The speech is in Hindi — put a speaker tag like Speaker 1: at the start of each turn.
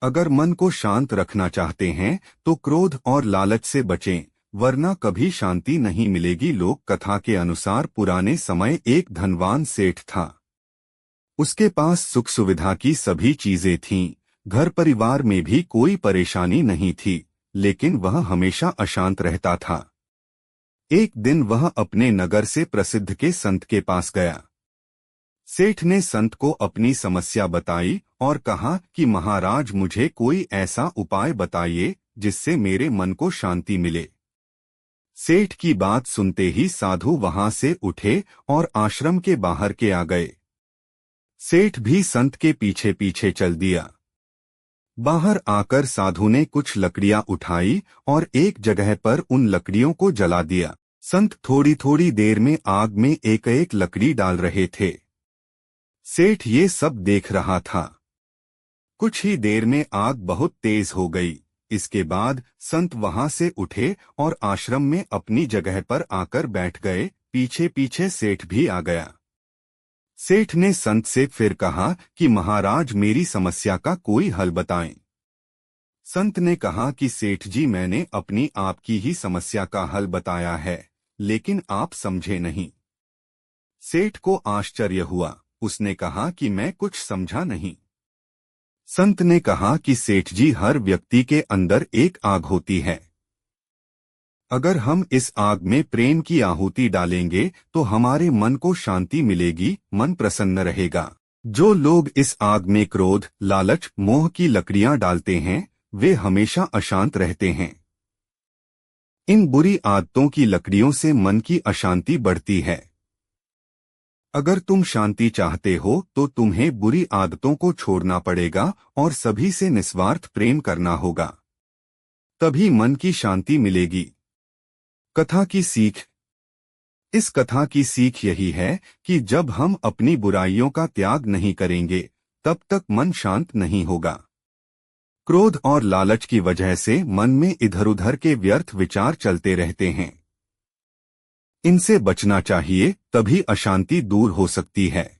Speaker 1: अगर मन को शांत रखना चाहते हैं तो क्रोध और लालच से बचें, वरना कभी शांति नहीं मिलेगी। लोक कथा के अनुसार पुराने समय एक धनवान सेठ था। उसके पास सुख सुविधा की सभी चीजें थीं, घर परिवार में भी कोई परेशानी नहीं थी, लेकिन वह हमेशा अशांत रहता था। एक दिन वह अपने नगर से प्रसिद्ध के संत के पास गया। सेठ ने संत को अपनी समस्या बताई और कहा कि महाराज, मुझे कोई ऐसा उपाय बताइए जिससे मेरे मन को शांति मिले। सेठ की बात सुनते ही साधु वहां से उठे और आश्रम के बाहर के आ गए। सेठ भी संत के पीछे पीछे चल दिया। बाहर आकर साधु ने कुछ लकड़ियां उठाई और एक जगह पर उन लकड़ियों को जला दिया। संत थोड़ी थोड़ी देर में आग में एक एक लकड़ी डाल रहे थे। सेठ ये सब देख रहा था। कुछ ही देर में आग बहुत तेज हो गई। इसके बाद संत वहां से उठे और आश्रम में अपनी जगह पर आकर बैठ गए। पीछे पीछे सेठ भी आ गया। सेठ ने संत से फिर कहा कि महाराज, मेरी समस्या का कोई हल बताएं। संत ने कहा कि सेठ जी, मैंने अपनी आपकी ही समस्या का हल बताया है, लेकिन आप समझे नहीं। सेठ को आश्चर्य हुआ। उसने कहा कि मैं कुछ समझा नहीं। संत ने कहा कि सेठ जी, हर व्यक्ति के अंदर एक आग होती है। अगर हम इस आग में प्रेम की आहुति डालेंगे तो हमारे मन को शांति मिलेगी, मन प्रसन्न रहेगा। जो लोग इस आग में क्रोध, लालच, मोह की लकड़ियां डालते हैं, वे हमेशा अशांत रहते हैं। इन बुरी आदतों की लकड़ियों से मन की अशांति बढ़ती है। अगर तुम शांति चाहते हो तो तुम्हें बुरी आदतों को छोड़ना पड़ेगा और सभी से निस्वार्थ प्रेम करना होगा। तभी मन की शांति मिलेगी। कथा की सीख। इस कथा की सीख यही है कि जब हम अपनी बुराइयों का त्याग नहीं करेंगे, तब तक मन शांत नहीं होगा। क्रोध और लालच की वजह से मन में इधर उधर के व्यर्थ विचार चलते रहते हैं। इनसे बचना चाहिए, तभी अशांति दूर हो सकती है।